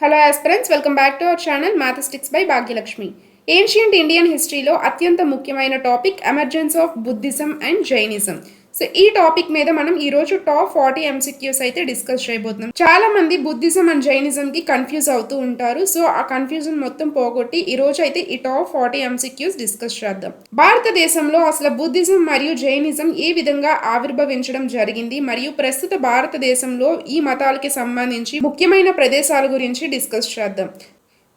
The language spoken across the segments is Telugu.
Hello aspirants, welcome back to our channel Mathematics by Bhagyalakshmi. Ancient Indian history లో అత్యంత ముఖ్యమైన topic emergence of Buddhism and Jainism. So ఈ టాపిక్ మీద మనం ఈ రోజు టాప్ 40 ఎంసీక్యూస్ అయితే డిస్కస్ చేయబోతున్నాం. చాలా మంది బుద్ధిజం అండ్ జైనిజం కి కన్ఫ్యూజ్ అవుతూ ఉంటారు. సో ఆ కన్ఫ్యూజన్ మొత్తం పోగొట్టి ఈ రోజు అయితే ఈ టాప్ 40 ఎంసీక్యూస్ డిస్కస్ చేద్దాం. భారతదేశంలో అసలు బుద్ధిజం మరియు జైనిజం ఏ విధంగా ఆవిర్భవించడం జరిగింది మరియు ప్రస్తుత భారతదేశంలో ఈ మతాలకి సంబంధించి ముఖ్యమైన ప్రదేశాల గురించి డిస్కస్ చేద్దాం.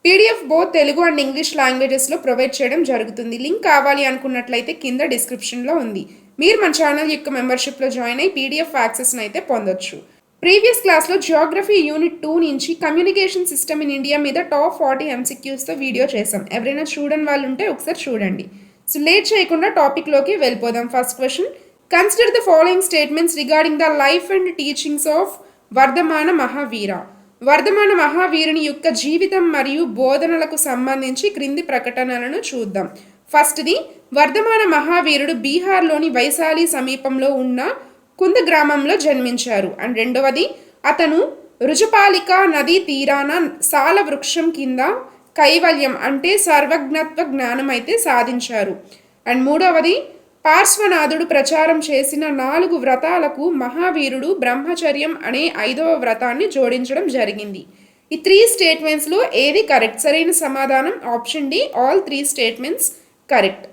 PDF both Telugu and English లాంగ్వేజెస్లో ప్రొవైడ్ చేయడం జరుగుతుంది. లింక్ కావాలి అనుకున్నట్లయితే కింద డిస్క్రిప్షన్లో ఉంది. మీరు మన ఛానల్ యొక్క మెంబర్షిప్లో జాయిన్ అయ్యి పీడిఎఫ్ యాక్సెస్ని అయితే పొందొచ్చు. ప్రీవియస్ క్లాస్లో జియోగ్రఫీ యూనిట్ 2 నుంచి కమ్యూనికేషన్ సిస్టమ్ ఇన్ ఇండియా మీద టాప్ 40 ఎంసీక్యూస్తో వీడియో చేసాం. ఎవరైనా చూడని వాళ్ళు ఉంటే ఒకసారి చూడండి. సో లేట్ చేయకుండా టాపిక్లోకి వెళ్ళిపోదాం. First question, consider the following statements regarding the life and teachings of వర్ధమాన మహావీర. వర్ధమాన మహావీరుని యొక్క జీవితం మరియు బోధనలకు సంబంధించి క్రింది ప్రకటనలను చూద్దాం. ఫస్ట్ది, వర్ధమాన మహావీరుడు బీహార్లోని వైశాలి సమీపంలో ఉన్న కుంద గ్రామంలో జన్మించారు. అండ్ రెండవది, అతను రుజపాలిక నదీ తీరాన సాల వృక్షం కింద కైవల్యం అంటే సర్వజ్ఞత్వ జ్ఞానం అయితే సాధించారు. అండ్ మూడవది, పార్శ్వనాథుడు ప్రచారం చేసిన 4 వ్రతాలకు మహావీరుడు బ్రహ్మచర్యం అనే 5వ వ్రతాన్ని జోడించడం జరిగింది. ఈ 3 స్టేట్మెంట్స్లో ఏది కరెక్ట్? సరైన సమాధానం option D, all 3 statements correct.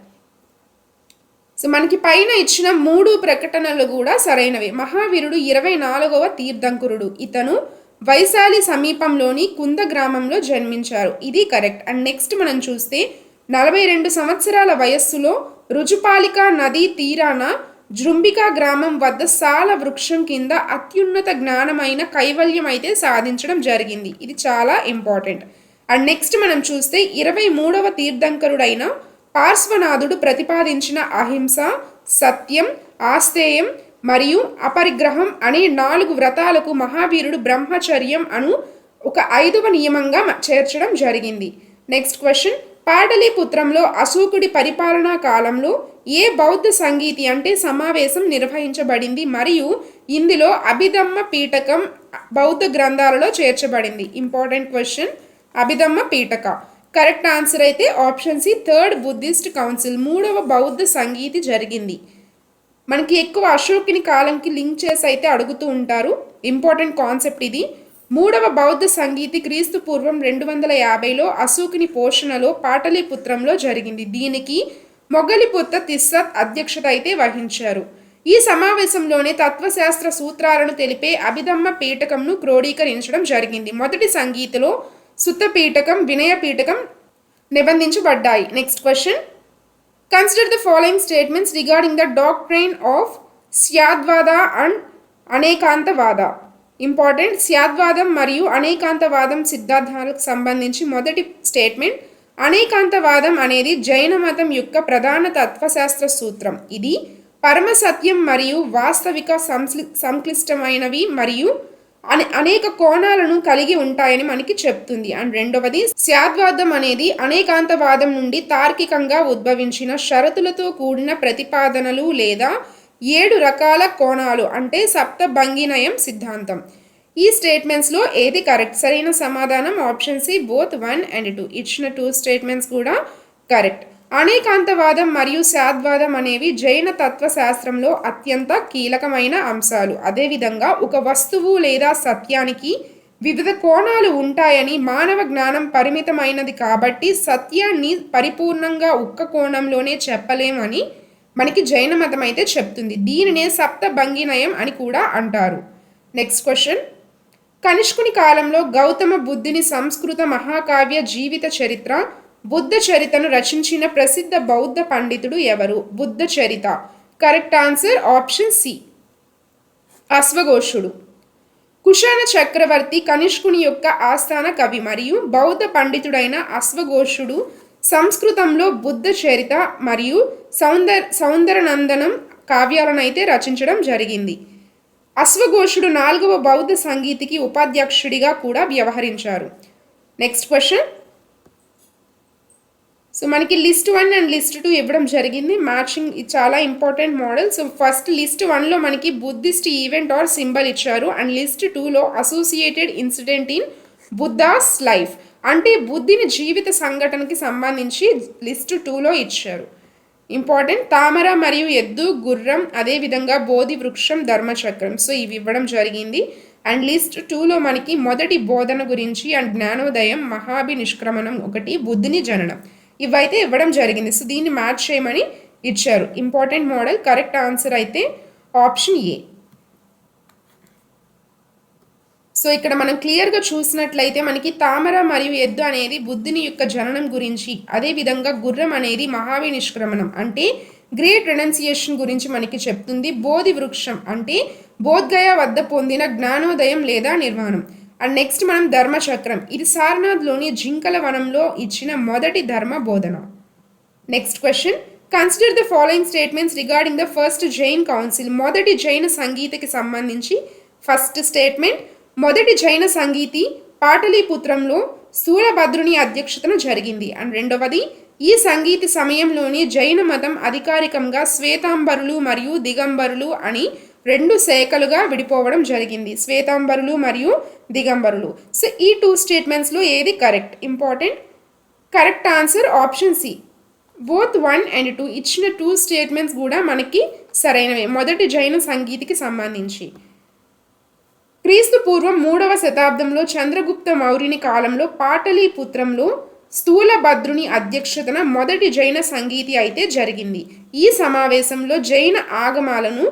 So మనకి పైన ఇచ్చిన 3 ప్రకటనలు కూడా సరైనవి. మహావీరుడు 24వ తీర్థంకురుడు. ఇతను వైశాలి సమీపంలోని కుంద గ్రామంలో జన్మించారు. ఇది కరెక్ట్. అండ్ నెక్స్ట్ మనం చూస్తే 42 సంవత్సరాల వయస్సులో రుజుపాలిక నదీ తీరాన జృంబికా గ్రామం వద్ద సాల వృక్షం కింద అత్యున్నత జ్ఞానమైన కైవల్యం అయితే సాధించడం జరిగింది. ఇది చాలా ఇంపార్టెంట్. అండ్ నెక్స్ట్ మనం చూస్తే 23వ తీర్థంకరుడైన పార్శ్వనాథుడు ప్రతిపాదించిన అహింస, సత్యం, ఆస్తేయం మరియు అపరిగ్రహం అనే 4 వ్రతాలకు మహావీరుడు బ్రహ్మచర్యం అను ఒక 5వ నియమంగా చేర్చడం జరిగింది. నెక్స్ట్ క్వశ్చన్, పాటలీపుత్రంలో అశోకుడి పరిపాలనా కాలంలో ఏ బౌద్ధ సంగీతి అంటే సమావేశం నిర్వహించబడింది మరియు ఇందులో అభిధమ్మ పీఠకం బౌద్ధ గ్రంథాలలో చేర్చబడింది? Important question, Abhidhamma Pitaka. Correct answer అయితే option C, third Buddhist council, 3వ బౌద్ధ సంగీతి జరిగింది. మనకి ఎక్కువ అశోకుని కాలంకి లింక్ చేసి అయితే అడుగుతూ ఉంటారు. ఇంపార్టెంట్ కాన్సెప్ట్ ఇది. 3వ బౌద్ధ సంగీతి క్రీస్తు పూర్వం 250లో అశోకుని పోషణలో పాటలీపుత్రంలో జరిగింది. దీనికి మొగలిపుత్త తిస్సత్ అధ్యక్షత అయితే వహించారు. ఈ సమావేశంలోనే తత్వశాస్త్ర సూత్రాలను తెలిపే అభిధమ్మ పీఠకంను క్రోడీకరించడం జరిగింది. మొదటి సంగీతిలో సుత్త పీఠకం, వినయ పీఠకం నిబంధించబడ్డాయి. Next question, consider the following statements regarding the doctrine of Syadvada and Anekantavada. Important, స్యాద్వాదం మరియు అనేకాంతవాదం సిద్ధాంతాలకు సంబంధించి మొదటి స్టేట్మెంట్, అనేకాంతవాదం అనేది జైన మతం యొక్క ప్రధాన తత్వశాస్త్ర సూత్రం. ఇది పరమసత్యం మరియు వాస్తవిక సంక్లిష్టమైనవి మరియు అనేక కోణాలను కలిగి ఉంటాయని మనకి చెప్తుంది. అండ్ రెండవది, స్యాద్వాదం అనేది అనేకాంతవాదం నుండి తార్కికంగా ఉద్భవించిన షరతులతో కూడిన ప్రతిపాదనలు లేదా 7 రకాల కోణాలు అంటే సప్తభంగినయం సిద్ధాంతం. ఈ స్టేట్మెంట్స్లో ఏది కరెక్ట్? సరైన సమాధానం ఆప్షన్ సి, బోత్ 1 and 2. ఇచ్చిన 2 స్టేట్మెంట్స్ కూడా కరెక్ట్. అనేకాంతవాదం మరియు శాద్వాదం అనేవి జైన తత్వశాస్త్రంలో అత్యంత కీలకమైన అంశాలు. అదేవిధంగా ఒక వస్తువు లేదా సత్యానికి వివిధ కోణాలు ఉంటాయని, మానవ జ్ఞానం పరిమితమైనది కాబట్టి సత్యాన్ని పరిపూర్ణంగా ఒక్క కోణంలోనే చెప్పలేమని మనకి జైన మతం అయితే చెప్తుంది. దీనినే సప్తభంగినయం అని కూడా అంటారు. నెక్స్ట్ క్వశ్చన్, కనిష్కుని కాలంలో గౌతమ బుద్ధుని సంస్కృత మహాకావ్య జీవిత చరిత్ర బుద్ధ చరితను రచించిన ప్రసిద్ధ బౌద్ధ పండితుడు ఎవరు? Buddhacharita. Correct answer option C, అశ్వఘోషుడు. కుషాణ చక్రవర్తి కనిష్కుని యొక్క ఆస్థాన కవి మరియు బౌద్ధ పండితుడైన అశ్వఘోషుడు సంస్కృతంలో బుద్ధ చరిత మరియు సౌందరనందనం కావ్యాలను అయితే రచించడం జరిగింది. అశ్వఘోషుడు 4వ బౌద్ధ సంగీతికి ఉపాధ్యక్షుడిగా కూడా వ్యవహరించారు. నెక్స్ట్ క్వశ్చన్, సో మనకి లిస్ట్ 1 అండ్ లిస్ట్ 2 ఇవ్వడం జరిగింది. మ్యాచింగ్ ఇది చాలా important model. So first list 1లో మనకి బుద్ధిస్ట్ ఈవెంట్ ఆర్ సింబల్ ఇచ్చారు అండ్ లిస్ట్ 2లో associated incident in Buddha's life అంటే బుద్ధిని జీవిత సంఘటనకి సంబంధించి లిస్ట్ 2లో ఇచ్చారు. ఇంపార్టెంట్. తామర మరియు ఎద్దు, గుర్రం, అదేవిధంగా బోధి వృక్షం, ధర్మచక్రం. సో ఇవి ఇవ్వడం జరిగింది. అండ్ లిస్ట్ 2లో మనకి మొదటి బోధన గురించి అండ్ జ్ఞానోదయం, మహాభి నిష్క్రమణం ఒకటి, బుద్ధిని జననం ఇవైతే ఇవ్వడం జరిగింది. సో దీన్ని మ్యాచ్ చేయమని ఇచ్చారు. Important model. కరెక్ట్ ఆన్సర్ అయితే ఆప్షన్ ఏ. సో ఇక్కడ మనం క్లియర్గా చూసినట్లయితే మనకి తామర మరియు ఎద్దు అనేది బుద్ధిని యొక్క జననం గురించి, అదేవిధంగా గుర్రం అనేది మహావి నిష్క్రమణం అంటే గ్రేట్ రెనౌన్సియేషన్ గురించి మనకి చెప్తుంది. బోధి వృక్షం అంటే బోధ్గయ వద్ద పొందిన జ్ఞానోదయం లేదా నిర్వాణం. అండ్ నెక్స్ట్ మనం ధర్మచక్రం, ఇది సారనాథ్లోని జింకల వనంలో ఇచ్చిన మొదటి ధర్మ బోధన. Next question, consider the following statements regarding the first Jain council. మొదటి జైన సంగీతకి సంబంధించి ఫస్ట్ స్టేట్మెంట్, మొదటి జైన సంగీతి పాటలీపుత్రంలో స్థూలభద్రుని అధ్యక్షతన జరిగింది. అండ్ రెండవది, ఈ సంగీతి సమయంలోని జైన మతం అధికారికంగా శ్వేతాంబరులు మరియు దిగంబరులు అని రెండు శాఖలుగా విడిపోవడం జరిగింది. శ్వేతాంబరులు మరియు దిగంబరులు. సో ఈ 2 స్టేట్మెంట్స్లో ఏది correct? Important. Correct answer option C. Both 1 and 2 ఇచ్చిన 2 స్టేట్మెంట్స్ కూడా మనకి సరైనవే మొదటి జైన సంగీతికి సంబంధించి. క్రీస్తు పూర్వం 3వ శతాబ్దంలో చంద్రగుప్త మౌర్యుని కాలంలో పాటలీపుత్రంలో స్థూలభద్రుని అధ్యక్షతన మొదటి జైన సంగీతి అయితే జరిగింది. ఈ సమావేశంలో జైన ఆగమాలను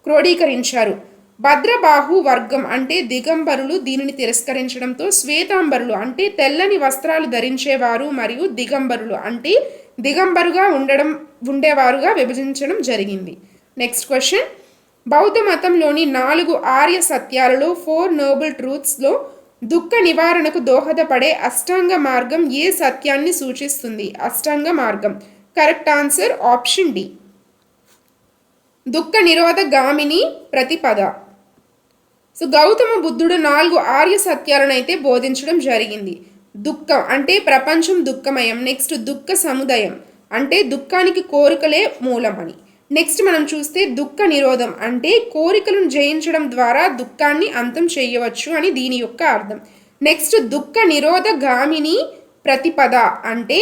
క్రోడీకరించారు. భద్రబాహు వర్గం అంటే దిగంబరులు దీనిని తిరస్కరించడంతో శ్వేతాంబరులు అంటే తెల్లని వస్త్రాలు ధరించేవారు మరియు దిగంబరులు అంటే దిగంబరుగా ఉండేవారుగా విభజించడం జరిగింది. నెక్స్ట్ క్వశ్చన్, బౌద్ధ మతంలోని 4 ఆర్య సత్యాలలో 4 నోబుల్ ట్రూత్స్లో దుఃఖ నివారణకు దోహదపడే అష్టాంగ మార్గం ఏ సత్యాన్ని సూచిస్తుంది? అష్టాంగ మార్గం. Correct answer option D. దుఃఖ నిరోధ గామిని ప్రతిపద. సో గౌతమ బుద్ధుడు 4 ఆర్య సత్యాలను అయితే బోధించడం జరిగింది. దుఃఖం అంటే ప్రపంచం దుఃఖమయం. నెక్స్ట్ దుఃఖ సముదయం అంటే దుఃఖానికి కోరికలే మూలమని. నెక్స్ట్ మనం చూస్తే దుఃఖ నిరోధం అంటే కోరికలను జయించడం ద్వారా దుఃఖాన్ని అంతం చేయవచ్చు అని దీని యొక్క అర్థం. నెక్స్ట్ దుఃఖ నిరోధ గామిని ప్రతిపద అంటే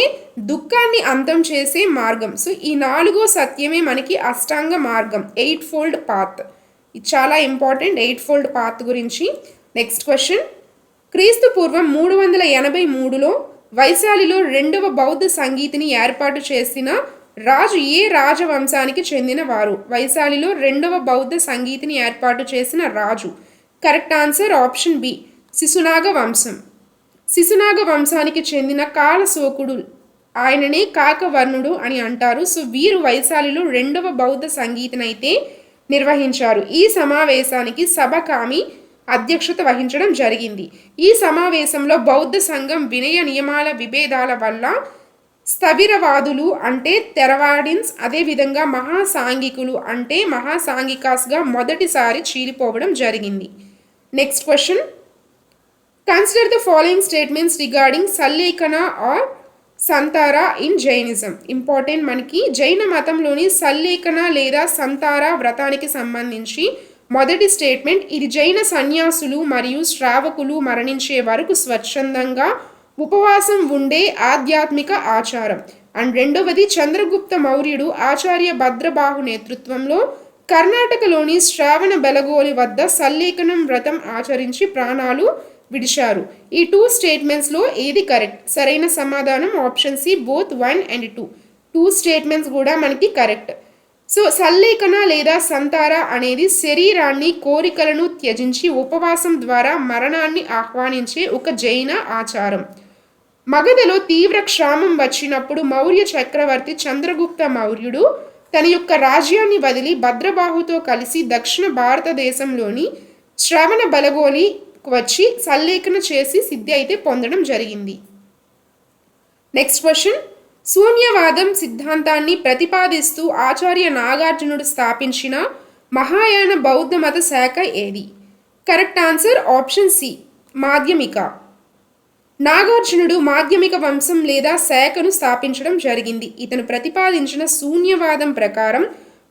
దుఃఖాన్ని అంతం చేసే మార్గం. సో ఈ 4 సత్యమే మనకి అష్టాంగ మార్గం, 8-fold పాత్. ఇది చాలా ఇంపార్టెంట్ 8-fold పాత్ గురించి. నెక్స్ట్ క్వశ్చన్, క్రీస్తు పూర్వం 383లో వైశాలిలో 2వ బౌద్ధ సంగీతిని ఏర్పాటు చేసిన రాజు ఏ రాజవంశానికి చెందిన వారు? వైశాలిలో 2వ బౌద్ధ సంగీతిని ఏర్పాటు చేసిన రాజు. Correct answer option B. Shishunaga వంశం. శిశునాగ వంశానికి చెందిన కాలశోకుడు, ఆయననే కాకవర్ణుడు అని అంటారు. సో వీరు వైశాలిలో 2వ బౌద్ధ సంగీతిని అయితే నిర్వహించారు. ఈ సమావేశానికి సభకామి అధ్యక్షత వహించడం జరిగింది. ఈ సమావేశంలో బౌద్ధ సంఘం వినయ నియమాల విభేదాల వల్ల స్థవిరవాదులు అంటే తెరవాడిన్స్, అదేవిధంగా మహాసాంఘికులు అంటే మహాసాంఘికాస్గా మొదటిసారి చీలిపోవడం జరిగింది. Next question, consider the following statements regarding Sallekhana or Santhara in Jainism. Important. మనకి జైన మతంలోని సల్లేఖన లేదా సంతారా వ్రతానికి సంబంధించి మొదటి స్టేట్మెంట్, ఇది జైన సన్యాసులు మరియు శ్రావకులు మరణించే వరకు స్వచ్ఛందంగా ఉపవాసం ఉండే ఆధ్యాత్మిక ఆచారం. అండ్ రెండవది, చంద్రగుప్త మౌర్యుడు ఆచార్య భద్రబాహు నేతృత్వంలో కర్ణాటకలోని శ్రావణ బెలగోలి వద్ద సల్లేఖనం వ్రతం ఆచరించి ప్రాణాలు విడిచారు. ఈ 2 స్టేట్మెంట్స్లో ఏది కరెక్ట్? సరైన సమాధానం option C. Both 1 and 2. 2 statements కూడా మనకి కరెక్ట్. సో సల్లేఖన లేదా సంతారా అనేది శరీరాన్ని కోరికలను త్యజించి ఉపవాసం ద్వారా మరణాన్ని ఆహ్వానించే ఒక జైన ఆచారం. మగధలో తీవ్ర క్షామం వచ్చినప్పుడు మౌర్య చక్రవర్తి చంద్రగుప్త మౌర్యుడు తన యొక్క రాజ్యాన్ని వదిలి భద్రబాహుతో కలిసి దక్షిణ భారతదేశంలోని శ్రవణ బెలగోలి వచ్చి సల్లేఖన చేసి సిద్ధి అయితే పొందడం జరిగింది. నెక్స్ట్ క్వశ్చన్, శూన్యవాదం సిద్ధాంతాన్ని ప్రతిపాదిస్తూ ఆచార్య నాగార్జునుడు స్థాపించిన మహాయాన బౌద్ధ మత శాఖ ఏది? Correct answer option C. Madhyamika. నాగార్జునుడు మాధ్యమిక వంశం లేదా శాఖను స్థాపించడం జరిగింది. ఇతను ప్రతిపాదించిన శూన్యవాదం ప్రకారం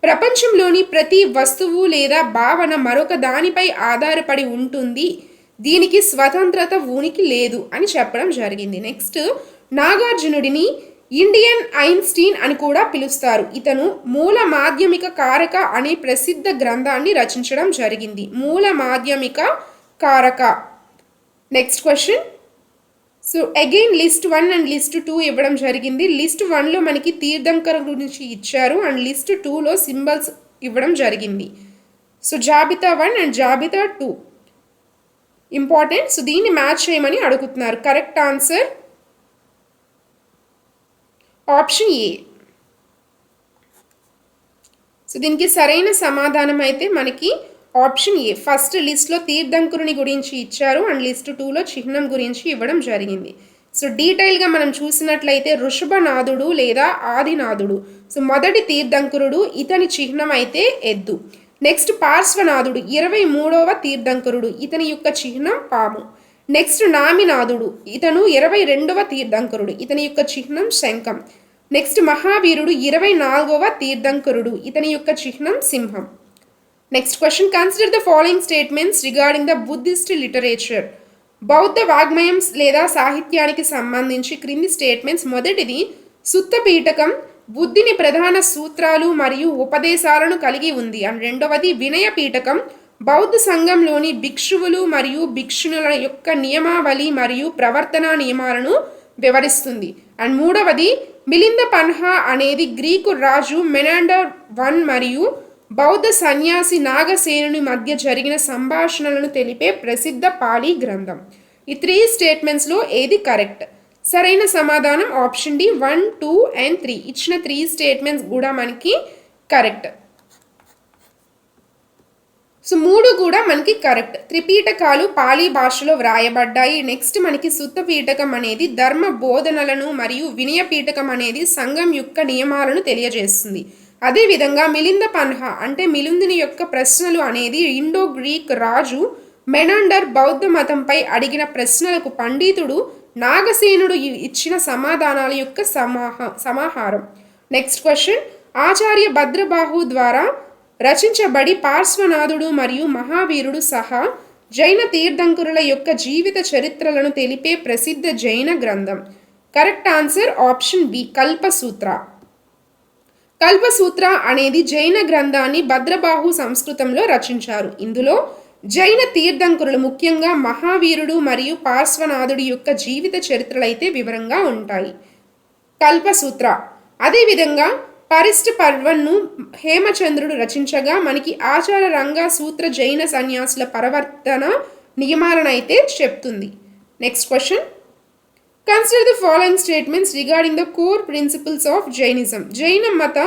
ప్రపంచంలోని ప్రతి వస్తువు లేదా భావన మరొక దానిపై ఆధారపడి ఉంటుంది, దీనికి స్వతంత్రత ఉనికి లేదు అని చెప్పడం జరిగింది. నెక్స్ట్, నాగార్జునుడిని ఇండియన్ ఐన్స్టీన్ అని కూడా పిలుస్తారు. ఇతను మూల మాధ్యమిక కారక అనే ప్రసిద్ధ గ్రంథాన్ని రచించడం జరిగింది. మూల మాధ్యమిక కారక. Next question. So again list 1 and list 2 ఇవ్వడం జరిగింది. లిస్ట్ 1లో మనకి తీర్థంకర్ గురించి ఇచ్చారు అండ్ లిస్ట్ 2లో సింబల్స్ ఇవ్వడం జరిగింది. సో జాబితా 1 అండ్ జాబితా 2 ఇంపార్టెంట్. సో దీన్ని మ్యాచ్ చేయమని అడుగుతున్నారు. కరెక్ట్ ఆన్సర్ ఆప్షన్ ఏ. సో దీనికి సరైన సమాధానం అయితే మనకి ఆప్షన్ ఏ. ఫస్ట్ లిస్ట్లో తీర్థంకురుని గురించి ఇచ్చారు అండ్ లిస్ట్ 2లో చిహ్నం గురించి ఇవ్వడం జరిగింది. సో డీటెయిల్గా మనం చూసినట్లయితే వృషభనాథుడు లేదా ఆదినాథుడు. సో మొదటి తీర్థంకురుడు, ఇతని చిహ్నం అయితే ఎద్దు. నెక్స్ట్ పార్శ్వనాథుడు 23వ తీర్థంకరుడు, ఇతని యొక్క చిహ్నం పాము. నెక్స్ట్ నామినాథుడు, ఇతను 22వ తీర్థంకరుడు, ఇతని యొక్క చిహ్నం శంఖం. నెక్స్ట్ మహావీరుడు 24వ తీర్థంకరుడు, ఇతని యొక్క చిహ్నం సింహం. Next question. Consider the following statements regarding the Buddhist literature. బౌద్ధ వాగ్మయం లేదా సాహిత్యానికి సంబంధించి క్రింది స్టేట్మెంట్స్. మొదటిది, సుత్త పీఠకం బుద్ధిని ప్రధాన సూత్రాలు మరియు ఉపదేశాలను కలిగి ఉంది. అండ్ రెండవది, వినయ పీఠకం బౌద్ధ సంఘంలోని భిక్షువులు మరియు భిక్షునుల యొక్క నియమావళి మరియు ప్రవర్తనా నియమాలను వివరిస్తుంది. అండ్ మూడవది, మిలింద పన్హా అనేది గ్రీకు రాజు మెనాండర్ I మరియు బౌద్ధ సన్యాసి నాగసేనుని మధ్య జరిగిన సంభాషణలను తెలిపే ప్రసిద్ధ పాలీ గ్రంథం. ఈ 3 స్టేట్మెంట్స్లో ఏది కరెక్ట్? సరైన సమాధానం ఆప్షన్ డి 1, 2 and 3. ఇచ్చిన 3 స్టేట్మెంట్స్ కూడా మనకి కరెక్ట్. సో 3 కూడా మనకి కరెక్ట్. త్రిపీఠకాలు పాలీ భాషలో వ్రాయబడ్డాయి. నెక్స్ట్ మనకి సుత్త పీఠకం అనేది ధర్మ బోధనలను మరియు వినయ పీఠకం అనేది సంఘం యొక్క నియమాలను తెలియజేస్తుంది. అదేవిధంగా మిలింద పన్హా అంటే మిలిందుని యొక్క ప్రశ్నలు అనేది ఇండో గ్రీక్ రాజు మెనాండర్ బౌద్ధ మతంపై అడిగిన ప్రశ్నలకు పండితుడు నాగసేనుడు ఇచ్చిన సమాధానాల యొక్క సమాహారం. Next question. ఆచార్య భద్రబాహు ద్వారా రచించబడి పార్శ్వనాథుడు మరియు మహావీరుడు సహా జైన తీర్థంకరుల యొక్క జీవిత చరిత్రలను తెలిపే ప్రసిద్ధ జైన గ్రంథం. Correct answer option B Kalpasutra. Kalpasutra అనేది జైన గ్రంథాన్ని భద్రబాహు సంస్కృతంలో రచించారు. ఇందులో జైన తీర్థంకరులు ముఖ్యంగా మహావీరుడు మరియు పార్శ్వనాథుడి యొక్క జీవిత చరిత్రలైతే వివరంగా ఉంటాయి. కల్పసూత్ర. అదేవిధంగా పరిష్ట పర్వన్ను హేమచంద్రుడు రచించగా మనకి ఆచార రంగ సూత్ర జైన సన్యాసుల ప్రవర్తన నియమాలను అయితే చెప్తుంది. Next question. Consider the following statements regarding the core principles of Jainism. జైన మత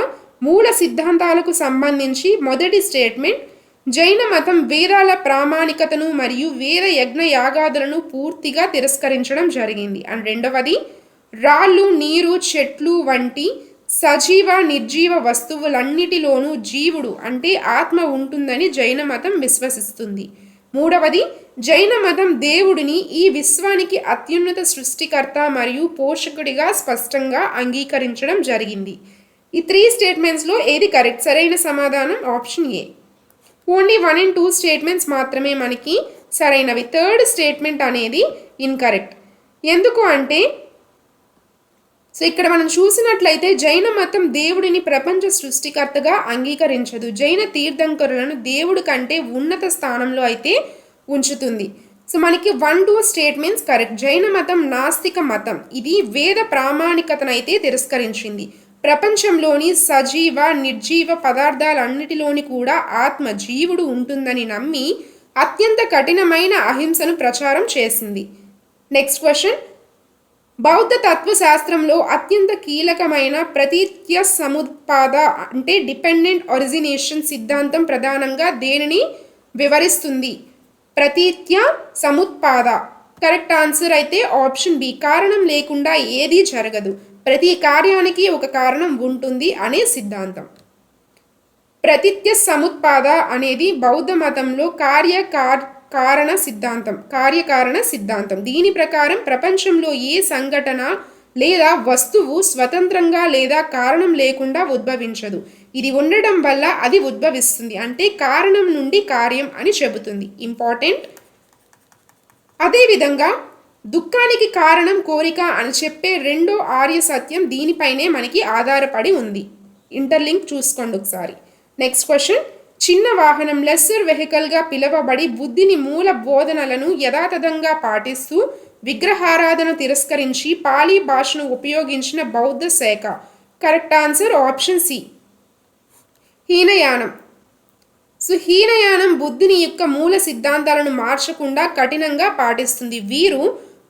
మూల సిద్ధాంతాలకు సంబంధించి మొదటి స్టేట్మెంట్, జైన మతం వేదాల ప్రామాణికతను మరియు వేద యజ్ఞ యాగాదులను పూర్తిగా తిరస్కరించడం జరిగింది. అండ్ రెండవది, రాళ్ళు, నీరు, చెట్లు వంటి సజీవ నిర్జీవ వస్తువులన్నిటిలోనూ జీవుడు అంటే ఆత్మ ఉంటుందని జైన మతం విశ్వసిస్తుంది. మూడవది, జైన మతం దేవుడిని ఈ విశ్వానికి అత్యున్నత సృష్టికర్త మరియు పోషకుడిగా స్పష్టంగా అంగీకరించడం జరిగింది. ఈ 3 స్టేట్మెంట్స్లో ఏది కరెక్ట్? సరైన సమాధానం option A. Only 1 and 2 statements మాత్రమే మనకి సరైనవి. థర్డ్ స్టేట్మెంట్ అనేది ఇన్కరెక్ట్. ఎందుకు అంటే సో ఇక్కడ మనం చూసినట్లయితే జైన మతం దేవుడిని ప్రపంచ సృష్టికర్తగా అంగీకరించదు. జైన తీర్థంకరులను దేవుడి కంటే ఉన్నత స్థానంలో అయితే ఉంచుతుంది. సో మనకి 1, 2 స్టేట్మెంట్స్ కరెక్ట్. జైన మతం నాస్తిక మతం. ఇది వేద ప్రామాణికతనైతే తిరస్కరించింది. ప్రపంచంలోని సజీవ నిర్జీవ పదార్థాలన్నిటిలోని కూడా ఆత్మ జీవుడు ఉంటుందని నమ్మి అత్యంత కఠినమైన అహింసను ప్రచారం చేసింది. Next question. బౌద్ధ తత్వశాస్త్రంలో అత్యంత కీలకమైన ప్రతీత్య సముత్పాద అంటే డిపెండెంట్ ఒరిజినేషన్ సిద్ధాంతం ప్రధానంగా దేనిని వివరిస్తుంది? ప్రతీత్య సముత్పాద. కరెక్ట్ ఆన్సర్ అయితే ఆప్షన్ బి. కారణం లేకుండా ఏదీ జరగదు, ప్రతి కార్యానికి ఒక కారణం ఉంటుంది అనే సిద్ధాంతం. ప్రతీత్య సముత్పాద అనేది బౌద్ధ మతంలో కార్యకారణ సిద్ధాంతం. దీని ప్రకారం ప్రపంచంలో ఏ సంఘటన లేదా వస్తువు స్వతంత్రంగా లేదా కారణం లేకుండా ఉద్భవించదు. ఇది ఉండడం వల్ల అది ఉద్భవిస్తుంది. అంటే కారణం నుండి కార్యం అని చెబుతుంది. ఇంపార్టెంట్. అదేవిధంగా దుఃఖానికి కారణం కోరిక అని చెప్పే రెండో ఆర్య సత్యం దీనిపైనే మనకి ఆధారపడి ఉంది. ఇంటర్లింక్ చూసుకోండి ఒకసారి. నెక్స్ట్ క్వశ్చన్, చిన్న వాహనం లెస్సర్ వెహికల్గా పిలువబడి బుద్ధిని మూల బోధనలను యథాతథంగా పాటిస్తూ విగ్రహారాధన తిరస్కరించి పాలీ భాషను ఉపయోగించిన బౌద్ధ శాఖ. కరెక్ట్ ఆన్సర్ ఆప్షన్ సి, హీనయానం. సో హీనయానం బుద్ధుని యొక్క మూల సిద్ధాంతాలను మార్చకుండా కఠినంగా పాటిస్తుంది. వీరు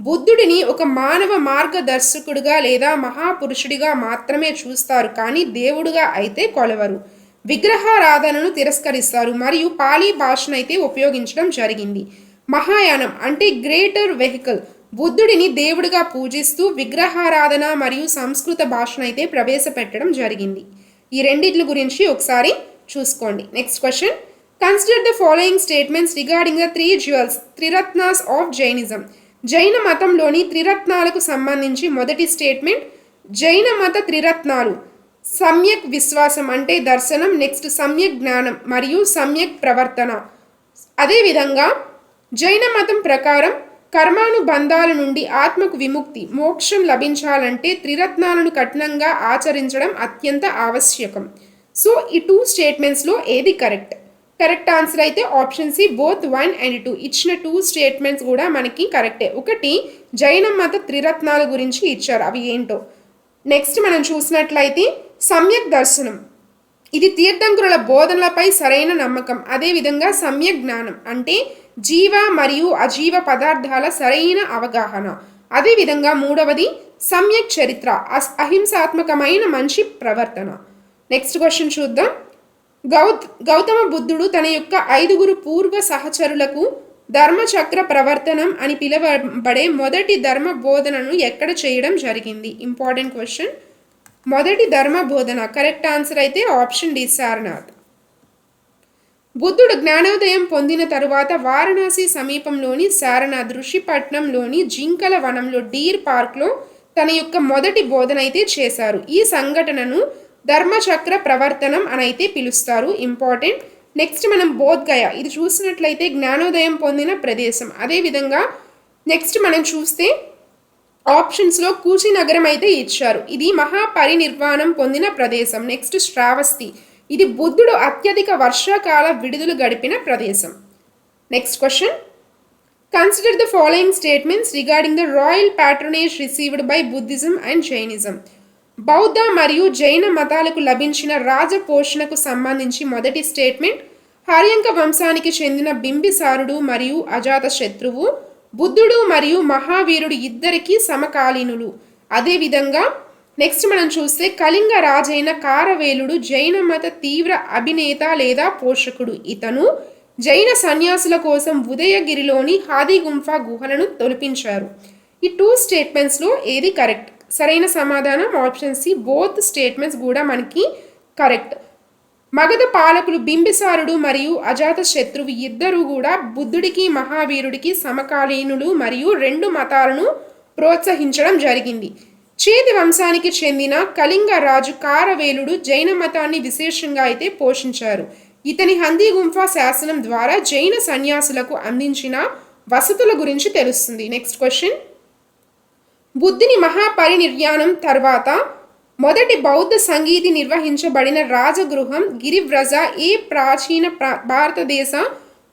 బుద్ధుడిని ఒక మానవ మార్గదర్శకుడిగా లేదా మహాపురుషుడిగా మాత్రమే చూస్తారు, కానీ దేవుడుగా అయితే కొలవరు. విగ్రహారాధనను తిరస్కరిస్తారు మరియు పాలీ భాషనైతే ఉపయోగించడం జరిగింది. మహాయానం అంటే గ్రేటర్ వెహికల్, బుద్ధుడిని దేవుడిగా పూజిస్తూ విగ్రహారాధన మరియు సంస్కృత భాషనైతే ప్రవేశపెట్టడం జరిగింది. ఈ రెండిట్ల గురించి ఒకసారి చూసుకోండి. Next question, consider the following statements regarding the three jewels Triratnas of Jainism. జైన మతంలోని త్రిరత్నాలకు సంబంధించి మొదటి స్టేట్మెంట్, జైన మత త్రిరత్నాలు సమ్యక్ విశ్వాసం అంటే దర్శనం, నెక్స్ట్ సమ్యక్ జ్ఞానం మరియు సమ్యక్ ప్రవర్తన. అదేవిధంగా జైన మతం ప్రకారం కర్మానుబంధాల నుండి ఆత్మకు విముక్తి మోక్షం లభించాలంటే త్రిరత్నాలను కఠినంగా ఆచరించడం అత్యంత ఆవశ్యకం. సో ఈ టూ స్టేట్మెంట్స్లో ఏది కరెక్ట్? కరెక్ట్ ఆన్సర్ అయితే ఆప్షన్ సి, బోత్ 1 and 2. ఇచ్చిన టూ స్టేట్మెంట్స్ కూడా మనకి కరెక్టే. ఒకటి జైన మత త్రిరత్నాల గురించి ఇచ్చారు, అవి ఏంటో. నెక్స్ట్ మనం చూసినట్లయితే సమ్యక్ దర్శనం, ఇది తీర్థంకరుల బోధనలపై సరైన నమ్మకం. అదేవిధంగా సమ్యక్ జ్ఞానం అంటే జీవ మరియు అజీవ పదార్థాల సరైన అవగాహన. అదేవిధంగా మూడవది సమ్యక్ చరిత్ర, అహింసాత్మకమైన మంచి ప్రవర్తన. నెక్స్ట్ క్వశ్చన్ చూద్దాం. గౌతమ బుద్ధుడు తన యొక్క 5 పూర్వ సహచరులకు ధర్మచక్ర ప్రవర్తనం అని పిలువబడే మొదటి ధర్మ బోధనను ఎక్కడ చేయడం జరిగింది? Important question. మొదటి ధర్మ బోధన కరెక్ట్ ఆన్సర్ అయితే ఆప్షన్ డి, సారనాథ్. బుద్ధుడు జ్ఞానోదయం పొందిన తరువాత వారణాసి సమీపంలోని సారనాథ్ ఋషిపట్నంలోని జింకల వనంలో డీర్ పార్క్లో తన యొక్క మొదటి బోధన అయితే చేశారు. ఈ సంఘటనను ధర్మచక్ర ప్రవర్తనం అని అయితే పిలుస్తారు. ఇంపార్టెంట్. నెక్స్ట్ మనం బోధ్గయ, ఇది చూసినట్లయితే జ్ఞానోదయం పొందిన ప్రదేశం. అదేవిధంగా నెక్స్ట్ మనం చూస్తే ఆప్షన్స్లో కూచినగరం అయితే ఇచ్చారు, ఇది మహాపరినిర్వాణం పొందిన ప్రదేశం. నెక్స్ట్ శ్రావస్తి, ఇది బుద్ధుడు అత్యధిక వర్షాకాల విడుదల గడిపిన ప్రదేశం. Next question, consider the following statements regarding the royal patronage received by Buddhism and Jainism. బౌద్ధ మరియు జైన మతాలకు లభించిన రాజపోషణకు సంబంధించి మొదటి స్టేట్మెంట్, హర్యంక వంశానికి చెందిన బింబిసారుడు మరియు అజాతశత్రువు బుద్ధుడు మరియు మహావీరుడు ఇద్దరికీ సమకాలీనులు. అదేవిధంగా నెక్స్ట్ మనం చూస్తే కళింగ రాజైన కారవేలుడు జైన మత తీవ్ర అభినేత లేదా పోషకుడు. ఇతను జైన సన్యాసుల కోసం ఉదయగిరిలోని హాదిగుంఫా గుహలను తొలిపించారు. ఈ టూ స్టేట్మెంట్స్లో ఏది కరెక్ట్? సరైన సమాధానం ఆప్షన్ సి, బోత్ స్టేట్మెంట్స్ కూడా మనకి కరెక్ట్. మగధ పాలకులు బింబిసారుడు మరియు అజాతశత్రువు ఇద్దరు కూడా బుద్ధుడికి మహావీరుడికి సమకాలీనులు మరియు రెండు మతాలను ప్రోత్సహించడం జరిగింది. చేతి వంశానికి చెందిన కళింగ రాజు కారవేలుడు జైన మతాన్ని విశేషంగా అయితే పోషించారు. ఇతని హందీగుంఫా శాసనం ద్వారా జైన సన్యాసులకు అందించిన వసతుల గురించి తెలుస్తుంది. నెక్స్ట్ క్వశ్చన్, బుద్ధుని మహాపరినిర్యాణం తర్వాత మొదటి బౌద్ధ సంగీతి నిర్వహించబడిన రాజగృహం గిరివ్రజ ఏ ప్రాచీన భారతదేశ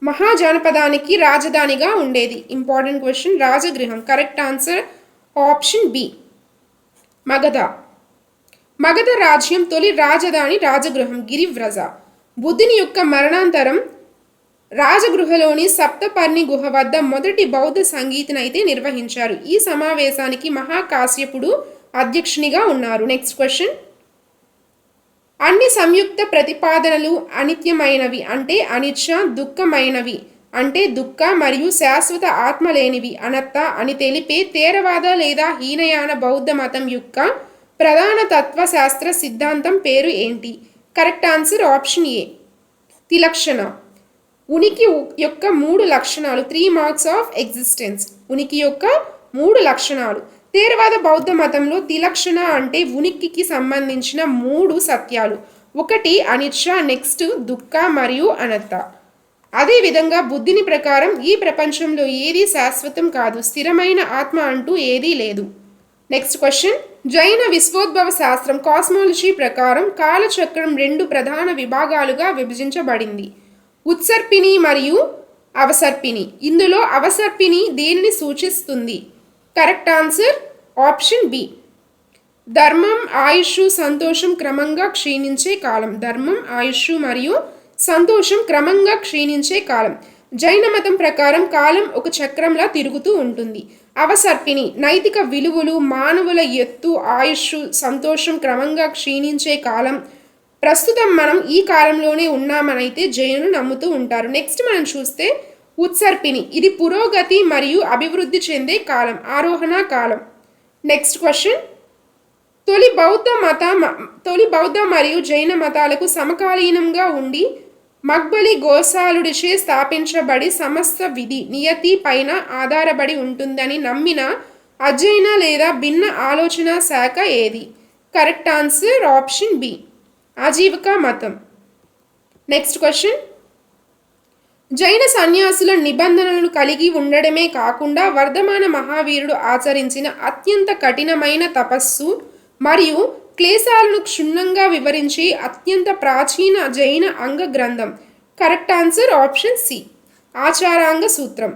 మహాజనపదానికి రాజధానిగా ఉండేది? Important question. రాజగృహం correct answer option B, Magadha. Magadha రాజ్యం తొలి రాజధాని రాజగృహం గిరివ్రజ. బుద్ధుని యొక్క మరణాంతరం రాజగృహలోని సప్తపర్ణి గుహ వద్ద మొదటి బౌద్ధ సంగీతిని అయితే నిర్వహించారు. ఈ సమావేశానికి మహాకాశ్యపుడు అధ్యక్షునిగా ఉన్నారు. నెక్స్ట్ క్వశ్చన్, అన్ని సంయుక్త ప్రతిపాదనలు అనిత్యమైనవి అంటే అనిచ్చ, దుఃఖమైనవి అంటే దుఃఖ మరియు శాశ్వత ఆత్మ లేనివి అనత్త అని తెలిపే థేరవాద లేదా హీనయాన బౌద్ధ మతం యొక్క ప్రధాన తత్వశాస్త్ర సిద్ధాంతం పేరు ఏంటి? కరెక్ట్ ఆన్సర్ ఆప్షన్ ఏ, తిలక్షణ. ఉనికి యొక్క 3 లక్షణాలు, 3 మార్క్స్ ఆఫ్ ఎగ్జిస్టెన్స్. ఉనికి యొక్క 3 లక్షణాలు. థేరవాద బౌద్ధ మతంలో తిలక్షణ అంటే ఉనికికి సంబంధించిన 3 సత్యాలు. ఒకటి అనిచ్చ, నెక్స్ట్ దుఃఖ మరియు అనత్త. అదేవిధంగా బుద్ధిని ప్రకారం ఈ ప్రపంచంలో ఏదీ శాశ్వతం కాదు, స్థిరమైన ఆత్మ అంటూ ఏదీ లేదు. నెక్స్ట్ క్వశ్చన్, జైన విశ్వోద్భవ శాస్త్రం కాస్మాలజీ ప్రకారం కాలచక్రం 2 ప్రధాన విభాగాలుగా విభజించబడింది, ఉత్సర్పిణి మరియు అవసర్పిణి. ఇందులో అవసర్పిణి దేనిని సూచిస్తుంది? Correct answer option B. ధర్మం, ఆయుష్, సంతోషం క్రమంగా క్షీణించే కాలం. ధర్మం, ఆయుష్ మరియు సంతోషం క్రమంగా క్షీణించే కాలం. జైన మతం ప్రకారం కాలం ఒక చక్రంలా తిరుగుతూ ఉంటుంది. అవసర్పిణి నైతిక విలువలు, మానవుల ఎత్తు, ఆయుష్, సంతోషం క్రమంగా క్షీణించే కాలం. ప్రస్తుతం మనం ఈ కాలంలోనే ఉన్నామనైతే జైనులు నమ్ముతూ ఉంటారు. నెక్స్ట్ మనం చూస్తే ఉత్సర్పిణి, ఇది పురోగతి మరియు అభివృద్ధి చెందే కాలం, ఆరోహణ కాలం. నెక్స్ట్ క్వశ్చన్, తొలి బౌద్ధ మరియు జైన మతాలకు సమకాలీనంగా ఉండి మక్బలి గోసాలుడిచే స్థాపించబడి సమస్త విధి నియతి పైన ఆధారపడి ఉంటుందని నమ్మిన అజైన లేదా భిన్న ఆలోచన శాఖ ఏది? Correct answer option B, Ajivika మతం. నెక్స్ట్ క్వశ్చన్, జైన సన్యాసుల నిబంధనలను కలిగి ఉండడమే కాకుండా వర్ధమాన మహావీరుడు ఆచరించిన అత్యంత కఠినమైన తపస్సు మరియు క్లేశాలను క్షుణ్ణంగా వివరించి అత్యంత ప్రాచీన జైన అంగ గ్రంథం. కరెక్ట్ ఆన్సర్ ఆప్షన్ సి, ఆచారాంగ సూత్రం.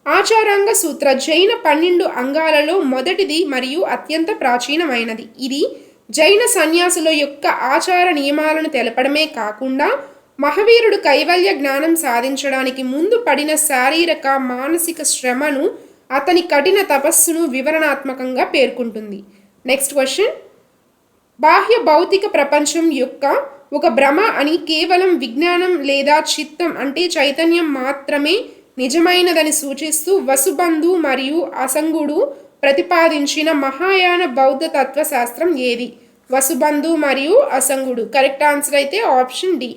ఆచారాంగ సూత్ర జైన 12 అంగాలలో మొదటిది మరియు అత్యంత ప్రాచీనమైనది. ఇది జైన సన్యాసుల యొక్క ఆచార నియమాలను తెలపడమే కాకుండా మహావీరుడు కైవల్య జ్ఞానం సాధించడానికి ముందు పడిన శారీరక, మానసిక శ్రమను, అతని కఠిన తపస్సును వివరణాత్మకంగా పేర్కొంటుంది. నెక్స్ట్ క్వశ్చన్, బాహ్య భౌతిక ప్రపంచం యొక్క ఒక భ్రమ అని, కేవలం విజ్ఞానం లేదా చిత్తం అంటే చైతన్యం మాత్రమే నిజమైనదని సూచిస్తూ వసుబంధు మరియు అసంగుడు ప్రతిపాదించిన మహాయాన బౌద్ధ తత్వశాస్త్రం ఏది? వసుబంధు మరియు అసంగుడు. కరెక్ట్ ఆన్సర్ అయితే ఆప్షన్ డి,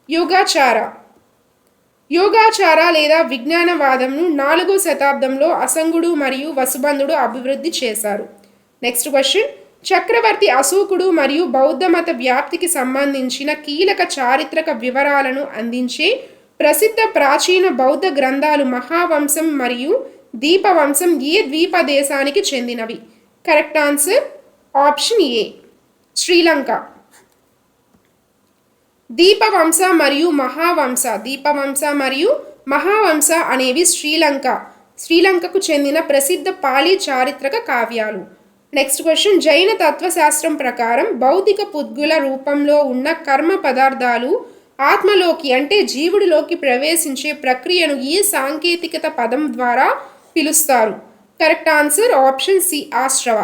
యోగాచార. యోగాచార లేదా విజ్ఞానవాదంను 4వ శతాబ్దంలో అసంగుడు మరియు వసుబంధుడు అభివృద్ధి చేశారు. నెక్స్ట్ క్వశ్చన్, చక్రవర్తి అశోకుడు మరియు బౌద్ధ మత వ్యాప్తికి సంబంధించిన కీలక చారిత్రక వివరాలను అందించే ప్రసిద్ధ ప్రాచీన బౌద్ధ గ్రంథాలు మహావంశం మరియు దీపవంశం ఏ ద్వీప దేశానికి చెందినవి? Correct answer option A, Sri Lanka. Dipavamsa మరియు మహావంశ అనేవి శ్రీలంకకు చెందిన ప్రసిద్ధ పాలీ చారిత్రక కావ్యాలు. నెక్స్ట్ క్వశ్చన్, జైన తత్వశాస్త్రం ప్రకారం భౌతిక పుద్గుల రూపంలో ఉన్న కర్మ పదార్థాలు ఆత్మలోకి అంటే జీవుడిలోకి ప్రవేశించే ప్రక్రియను ఈ సాంకేతికత పదం ద్వారా పిలుస్తారు? కరెక్ట్ ఆన్సర్ ఆప్షన్ సి, ఆశ్రవ.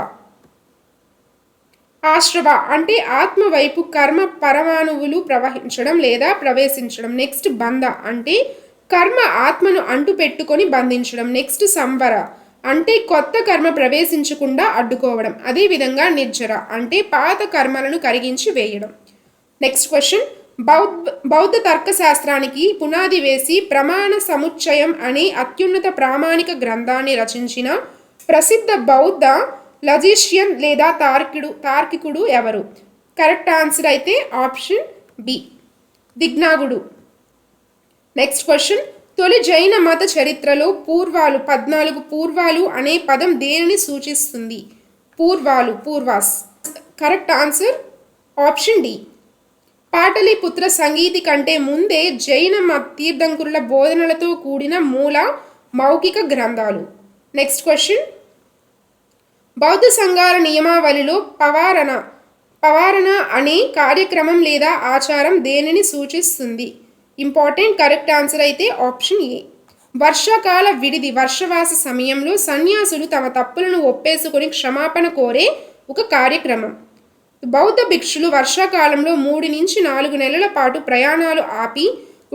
ఆశ్రవ అంటే ఆత్మ వైపు కర్మ పరమాణువులు ప్రవహించడం లేదా ప్రవేశించడం. నెక్స్ట్ బంధ అంటే కర్మ ఆత్మను అంటు పెట్టుకొని బంధించడం. నెక్స్ట్ సంవర అంటే కొత్త కర్మ ప్రవేశించకుండా అడ్డుకోవడం. అదేవిధంగా నిర్జర అంటే పాత కర్మలను కరిగించి వేయడం. నెక్స్ట్ క్వశ్చన్, బౌద్ధ తర్కశాస్త్రానికి పునాది వేసి ప్రమాణ సముచ్చయం అనే అత్యున్నత ప్రామాణిక గ్రంథాన్ని రచించిన ప్రసిద్ధ బౌద్ధ లజీషియన్ లేదా తార్కికుడు ఎవరు? కరెక్ట్ ఆన్సర్ అయితే ఆప్షన్ బి, దిగ్నాగుడు. నెక్స్ట్ క్వశ్చన్, తొలి జైన మత చరిత్రలో పూర్వాలు 14 పూర్వాలు అనే పదం దేనిని సూచిస్తుంది? Purvas. Correct answer option D, Pataliputra సంగీతి కంటే ముందే జైన తీర్థంకురుల బోధనలతో కూడిన మూల మౌఖిక గ్రంథాలు. నెక్స్ట్ క్వశ్చన్, బౌద్ధ సంఘాల నియమావళిలో పవారణ అనే కార్యక్రమం లేదా ఆచారం దేనిని సూచిస్తుంది? ఇంపార్టెంట్. కరెక్ట్ ఆన్సర్ అయితే ఆప్షన్ ఏ, వర్షాకాల విడిది వర్షవాస సమయంలో సన్యాసులు తమ తప్పులను ఒప్పేసుకొని క్షమాపణ కోరే ఒక కార్యక్రమం. బౌద్ధ భిక్షులు వర్షాకాలంలో 3 నుంచి 4 నెలల పాటు ప్రయాణాలు ఆపి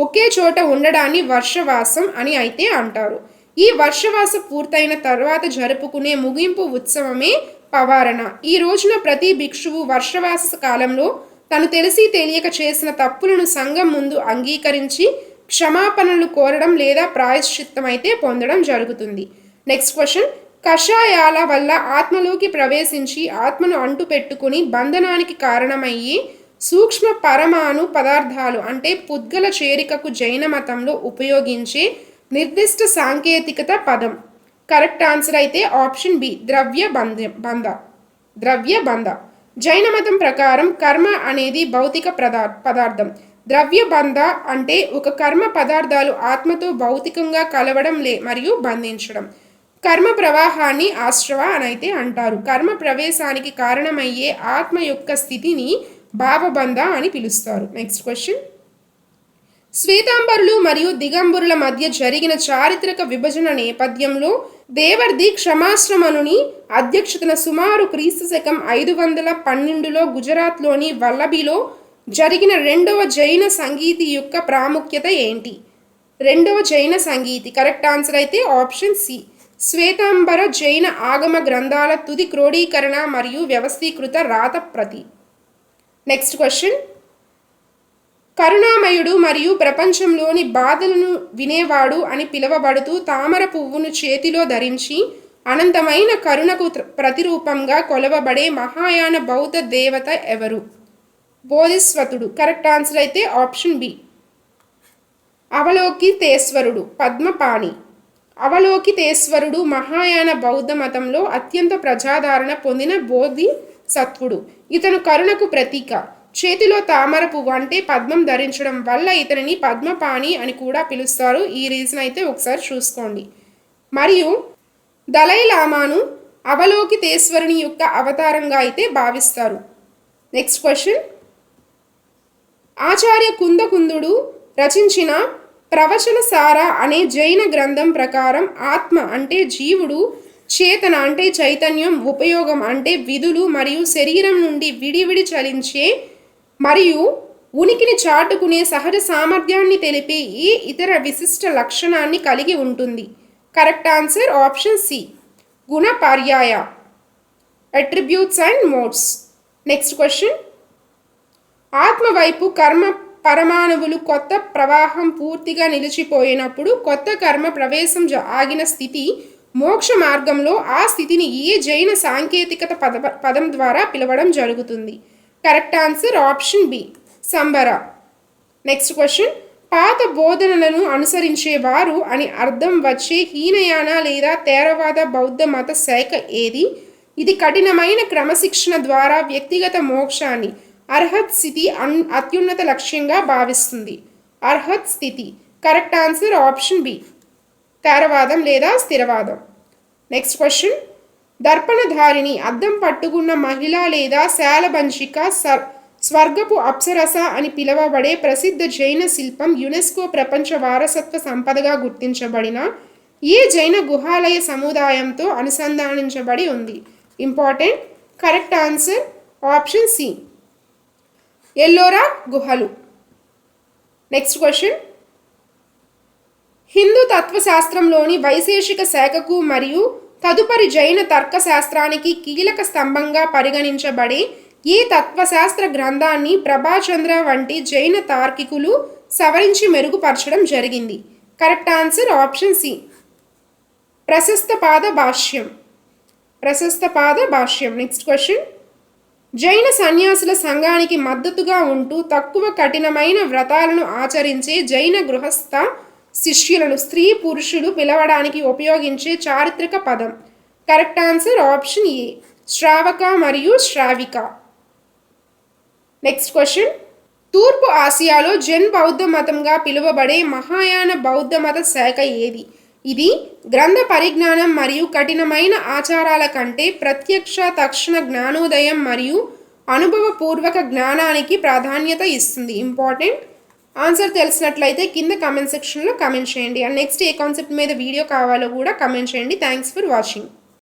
ఒకే చోట ఉండడాన్ని వర్షవాసం అని అయితే అంటారు. ఈ వర్షవాస పూర్తయిన తర్వాత జరుపుకునే ముగింపు ఉత్సవమే పవారణ. ఈ రోజున ప్రతి భిక్షువు వర్షవాస కాలంలో తను తెలిసి తెలియక చేసిన తప్పులను సంఘం ముందు అంగీకరించి క్షమాపణలు కోరడం లేదా ప్రాయశ్చిత్తం అయితే పొందడం జరుగుతుంది. నెక్స్ట్ క్వశ్చన్, కషాయాల వల్ల ఆత్మలోకి ప్రవేశించి ఆత్మను అంటు పెట్టుకుని బంధనానికి కారణమయ్యే సూక్ష్మ పరమాణు పదార్థాలు అంటే పుద్గల చేరికకు జైన మతంలో ఉపయోగించే నిర్దిష్ట సాంకేతికత పదం. కరెక్ట్ ఆన్సర్ అయితే ఆప్షన్ బి ద్రవ్య బంధ. జైన మతం ప్రకారం కర్మ అనేది భౌతిక పదార్థం. ద్రవ్య బంధ అంటే ఒక కర్మ పదార్థాలు ఆత్మతో భౌతికంగా కలవడం మరియు బంధించడం. కర్మ ప్రవాహాన్ని ఆశ్రవ అని అయితే అంటారు. కర్మ ప్రవేశానికి కారణమయ్యే ఆత్మ యొక్క స్థితిని భావబంధ అని పిలుస్తారు. Next question. శ్వేతాంబరులు మరియు దిగంబరుల మధ్య జరిగిన చారిత్రక విభజన నేపథ్యంలో దేవర్ది క్షమాశ్రమనుని అధ్యక్షతన సుమారు క్రీస్తు 512లో గుజరాత్లోని వల్లభిలో జరిగిన రెండవ జైన సంగీతి యొక్క ప్రాముఖ్యత ఏంటి? రెండవ జైన సంగీతి కరెక్ట్ ఆన్సర్ అయితే ఆప్షన్ సి శ్వేతాంబర జైన ఆగమ గ్రంథాల తుది క్రోడీకరణ మరియు వ్యవస్థీకృత రాత ప్రతి. Next question. కరుణామయుడు మరియు ప్రపంచంలోని బాధలను వినేవాడు అని పిలువబడుతూ తామర పువ్వును చేతిలో ధరించి అనంతమైన కరుణకు ప్రతిరూపంగా కొలవబడే మహాయాన బౌద్ధ దేవత ఎవరు? బోధిస్వతుడు కరెక్ట్ ఆన్సర్ అయితే ఆప్షన్ బి అవలోకితేశ్వరుడు పద్మపాణి. అవలోకితేశ్వరుడు మహాయాన బౌద్ధ మతంలో అత్యంత ప్రజాదరణ పొందిన బోధిసత్వుడు. ఇతను కరుణకు ప్రతీక. చేతిలో తామర పువ్వు అంటే పద్మం ధరించడం వల్ల ఇతనిని పద్మపాణి అని కూడా పిలుస్తారు. ఈ రీజన్ అయితే ఒకసారి చూసుకోండి. మరియు దలైలామాను అవలోకితేశ్వరుని యొక్క అవతారంగా అయితే భావిస్తారు. Next question. ఆచార్య కుందకుందుడు రచించిన ప్రవచనసార అనే జైన గ్రంథం ప్రకారం ఆత్మ అంటే జీవుడు, చేతన అంటే చైతన్యం, ఉపయోగం అంటే విధులు మరియు శరీరం నుండి విడివిడి చలించే మరియు ఉనికిని చాటుకునే సహజ సామర్థ్యాన్ని తెలిపే ఈ ఇతర విశిష్ట లక్షణాన్ని కలిగి ఉంటుంది. కరెక్ట్ ఆన్సర్ ఆప్షన్ సి గుణ పర్యాయ attributes and modes. Next question. ఆత్మ వైపు కర్మ పరమాణువులు కొత్త ప్రవాహం పూర్తిగా నిలిచిపోయినప్పుడు కొత్త కర్మ ప్రవేశం ఆగిన స్థితి మోక్ష మార్గంలో ఆ స్థితిని ఏ జైన సాంకేతికత పదం ద్వారా పిలవడం జరుగుతుంది? కరెక్ట్ ఆన్సర్ ఆప్షన్ బి సంబర. Next question. పాత బోధనలను అనుసరించేవారు అని అర్థం వచ్చే హీనయాన లేదా థేరవాద బౌద్ధ మత శాఖ ఏది? ఇది కఠినమైన క్రమశిక్షణ ద్వారా వ్యక్తిగత మోక్షాన్ని అర్హత్ స్థితి అత్యున్నత లక్ష్యంగా భావిస్తుంది. అర్హత్ స్థితి కరెక్ట్ ఆన్సర్ ఆప్షన్ బి థేరవాదం లేదా స్థిరవాదం. Next question. దర్పణధారిణి అద్దం పట్టుకున్న మహిళ లేదా శాలబంచిక స్వర్గపు అప్సరస అని పిలువబడే ప్రసిద్ధ జైన శిల్పం యునెస్కో ప్రపంచ వారసత్వ సంపదగా గుర్తించబడిన ఏ జైన గుహాలయ సముదాయంతో అనుసంధానించబడి ఉంది? Important. Correct answer option C Ellora గుహలు. Next question. హిందూ తత్వశాస్త్రంలోని వైశేషిక శాఖకు మరియు తదుపరి జైన తర్కశాస్త్రానికి కీలక స్తంభంగా పరిగణించబడే ఈ తత్వశాస్త్ర గ్రంథాన్ని ప్రభాచంద్ర వంటి జైన తార్కికులు సవరించి మెరుగుపరచడం జరిగింది? Correct answer option C Prashastapada భాష్యం. Next question. జైన సన్యాసుల సంఘానికి మద్దతుగా ఉంటూ తక్కువ కఠినమైన వ్రతాలను ఆచరించే జైన గృహస్థ శిష్యులను స్త్రీ పురుషుడు పిలవడానికి ఉపయోగించే చారిత్రక పదం? కరెక్ట్ ఆన్సర్ ఆప్షన్ ఏ శ్రావక మరియు శ్రావిక. Next question. తూర్పు ఆసియాలో జైన్ బౌద్ధ మతంగా పిలువబడే మహాయాన బౌద్ధ మత శాఖ ఏది? ఇది గ్రంథ పరిజ్ఞానం మరియు కఠినమైన ఆచారాల కంటే ప్రత్యక్ష తక్షణ జ్ఞానోదయం మరియు అనుభవపూర్వక జ్ఞానానికి ప్రాధాన్యత ఇస్తుంది. ఇంపార్టెంట్. ఆన్సర్ తెలిసినట్లయితే కింద కమెంట్ సెక్షన్లో కమెంట్ చేయండి. అండ్ నెక్స్ట్ ఏ కాన్సెప్ట్ మీద వీడియో కావాలో కూడా కమెంట్ చేయండి. Thanks for watching.